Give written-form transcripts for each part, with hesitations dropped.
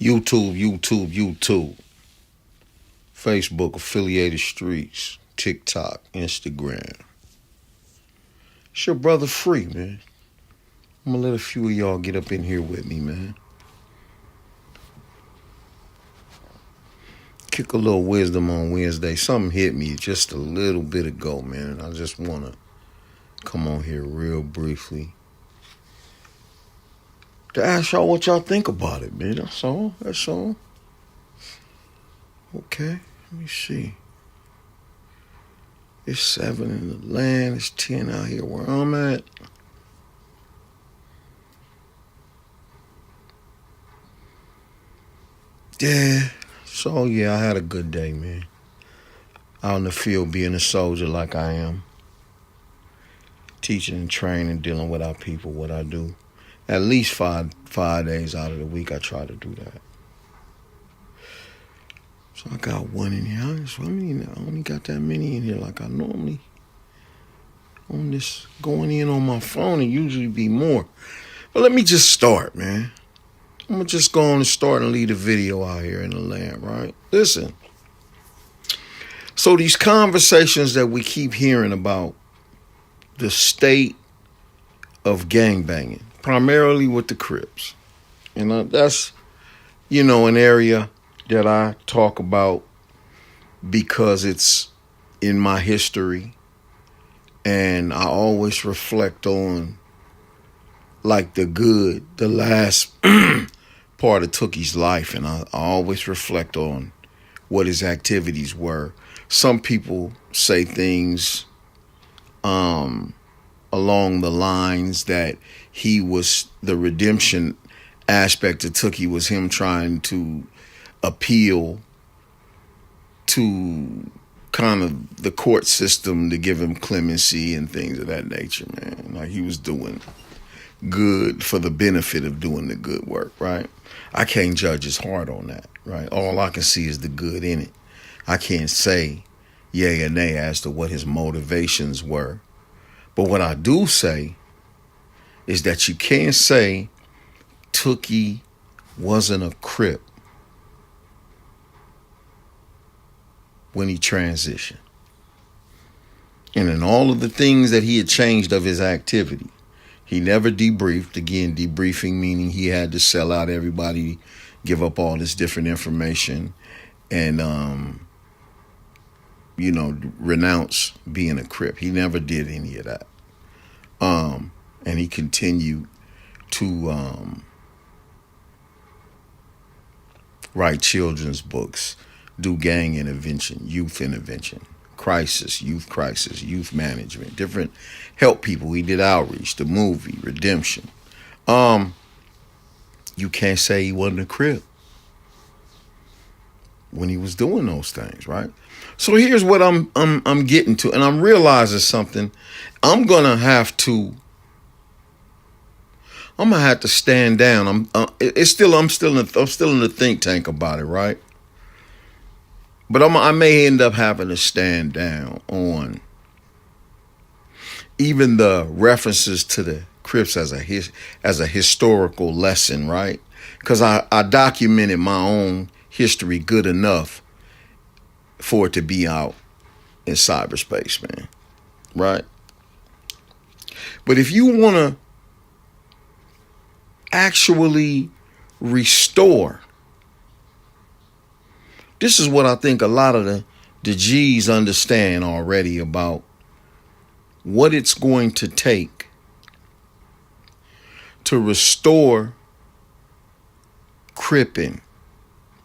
YouTube. Facebook, affiliated streets, TikTok, Instagram. It's your brother Free, man. I'm gonna let a few of y'all get up in here with me, man. Kick a little wisdom on Wednesday. Something hit me just a little bit ago, man. I just wanna come on here real briefly to ask y'all what y'all think about it, man. That's all. Okay, let me see. It's 7 in the land. It's 10 out here where I'm at. Yeah. So, yeah, I had a good day, man. Out in the field being a soldier like I am. Teaching and training, dealing with our people, what I do. At least five days out of the week, I try to do that. So I got one in here. I only got that many in here like I normally. On this, going in on my phone, it usually be more. But let me just start, man. I'm going to just go on and start and leave the video out here in the land, right? Listen. So these conversations that we keep hearing about the state of gangbanging, primarily with the Crips. And that's, an area that I talk about because it's in my history. And I always reflect on, like, the last part of Tookie's life. And I always reflect on what his activities were. Some people say things along the lines that he was, the redemption aspect of Tookie was him trying to appeal to kind of the court system to give him clemency and things of that nature, man. Like he was doing good for the benefit of doing the good work, right? I can't judge his heart on that, right? All I can see is the good in it. I can't say yay or nay as to what his motivations were. But what I do say is that you can't say Tookie wasn't a Crip when he transitioned. And in all of the things that he had changed of his activity, he never debriefed. Again, debriefing meaning he had to sell out everybody, give up all this different information, and, renounce being a Crip. He never did any of that. And he continued to write children's books, do gang intervention, youth crisis, youth management, different help people. He did outreach, the movie, redemption. You can't say he wasn't a Crip when he was doing those things, right? So here's what I'm getting to, and I'm realizing something. I'm gonna have to stand down. I'm still in the think tank about it, right? But I may end up having to stand down on even the references to the Crips as a historical lesson, right? Because I documented my own history good enough for it to be out in cyberspace, man, right? But if you want to actually restore, this is what I think a lot of the G's understand already about what it's going to take to restore Cripping,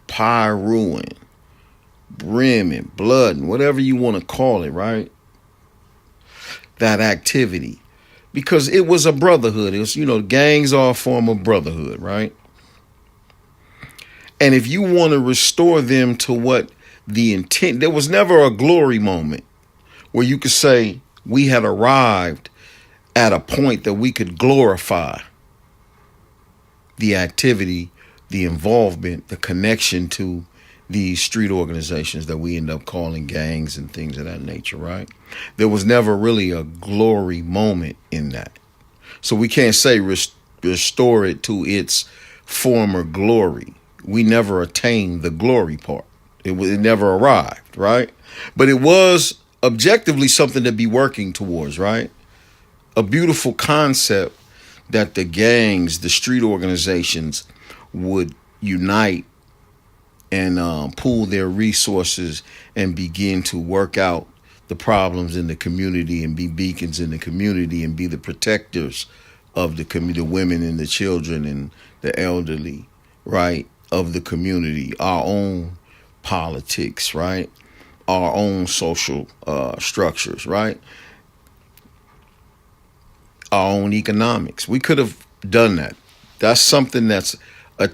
Pyruing, brimming, blooding, whatever you want to call it, right? That activity. Because it was a brotherhood. It was, gangs are a form of brotherhood, right? And if you want to restore them to what the intent, there was never a glory moment where you could say we had arrived at a point that we could glorify the activity, the involvement, the connection to these street organizations that we end up calling gangs and things of that nature, right? There was never really a glory moment in that. So we can't say restore it to its former glory. we never attained the glory part. It never arrived, right? But it was objectively something to be working towards, right? A beautiful concept that the gangs, the street organizations would unite and pool their resources and begin to work out the problems in the community and be beacons in the community and be the protectors of the community, the women and the children and the elderly, right, of the community, our own politics, right, our own social structures, right, our own economics. We could have done that. That's something that's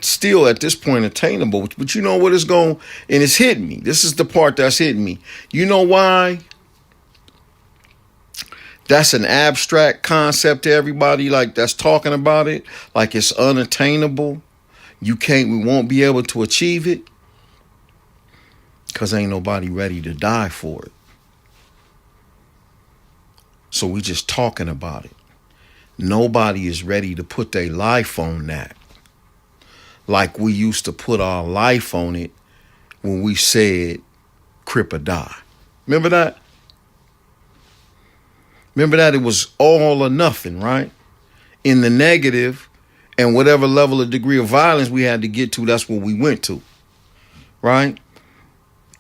still at this point attainable. But you know what is going, and it's hitting me. This is the part that's hitting me. You know why? That's an abstract concept to everybody like that's talking about it. Like it's unattainable. We won't be able to achieve it. Because ain't nobody ready to die for it. So we just talking about it. Nobody is ready to put their life on that. Like we used to put our life on it when we said crip or die. Remember that? Remember that it was all or nothing, right? In the negative, and whatever level of degree of violence we had to get to, that's what we went to, right?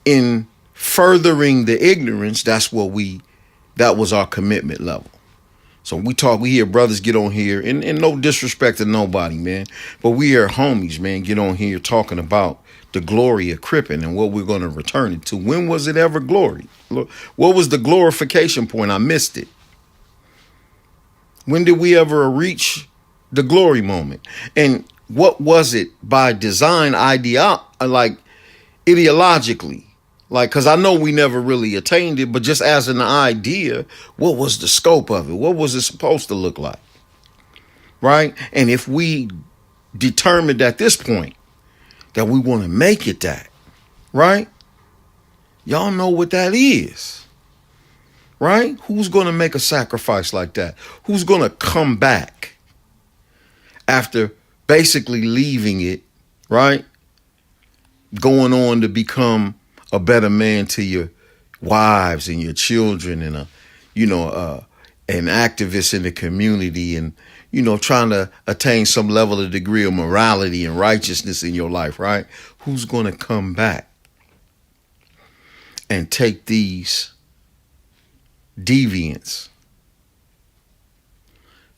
In furthering the ignorance, that was our commitment level. So we hear brothers get on here, and no disrespect to nobody, man, but we hear homies, man, get on here talking about the glory of cripping and what we're going to return it to. When was it ever glory? What was the glorification point? I missed it. When did we ever reach the glory moment? And what was it by design, ideologically? Like, because I know we never really attained it, but just as an idea, what was the scope of it? What was it supposed to look like? Right? And if we determined at this point that we want to make it that, right? Y'all know what that is. Right? Who's going to make a sacrifice like that? Who's going to come back after basically leaving it, right? Going on to become a better man to your wives and your children and an activist in the community and, trying to attain some level of degree of morality and righteousness in your life, right? Who's going to come back and take these deviants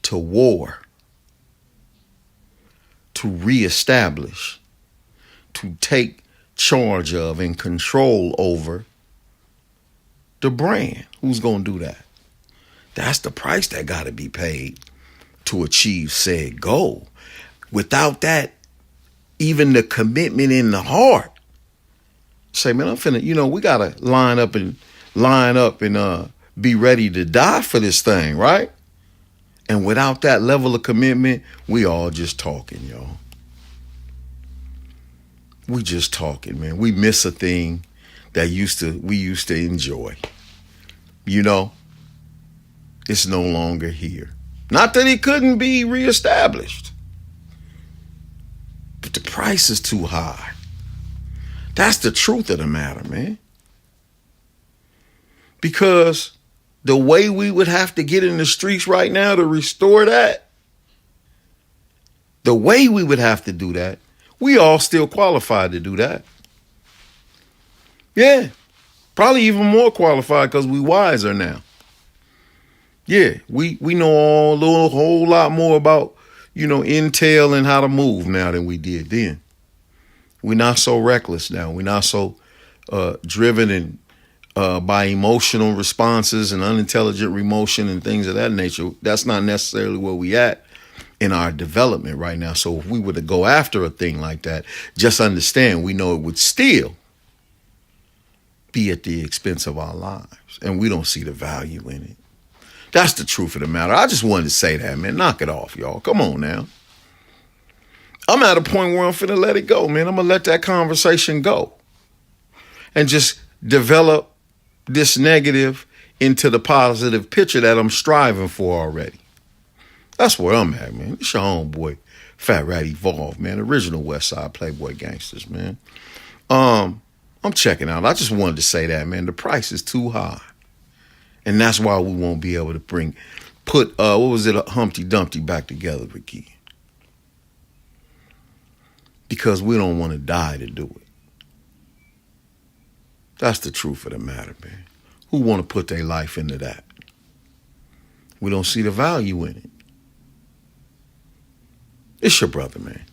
to war, to reestablish, to take charge of and control over the brand? Who's going to do that? That's the price that got to be paid to achieve said goal. Without that, even the commitment in the heart, say, man, I'm finna, we got to line up and be ready to die for this thing, right? And without that level of commitment, we all just talking, y'all. We just talking, man. We miss a thing that we used to enjoy. It's no longer here. Not that it couldn't be reestablished, but the price is too high. That's the truth of the matter, man. Because the way we would have to get in the streets right now to restore that, the way we would have to do that, we all still qualified to do that. Yeah, probably even more qualified because we wiser now. Yeah, we know a whole lot more about, intel and how to move now than we did then. We're not so reckless now. We're not so driven and by emotional responses and unintelligent emotion and things of that nature. That's not necessarily where we at in our development right now. So if we were to go after a thing like that, just understand, we know it would still be at the expense of our lives. And we don't see the value in it. That's the truth of the matter. I just wanted to say that, man. Knock it off, y'all. Come on now. I'm at a point where I'm finna let it go, man. I'm gonna let that conversation go and just develop this negative into the positive picture that I'm striving for already. That's where I'm at, man. It's your homeboy, F.R.E Evolved, man. Original West Side Playboy Gangsters, man. I'm checking out. I just wanted to say that, man. The price is too high. And that's why we won't be able to put what was it, Humpty Dumpty back together again. Because we don't want to die to do it. That's the truth of the matter, man. Who want to put their life into that? We don't see the value in it. It's your brother, man.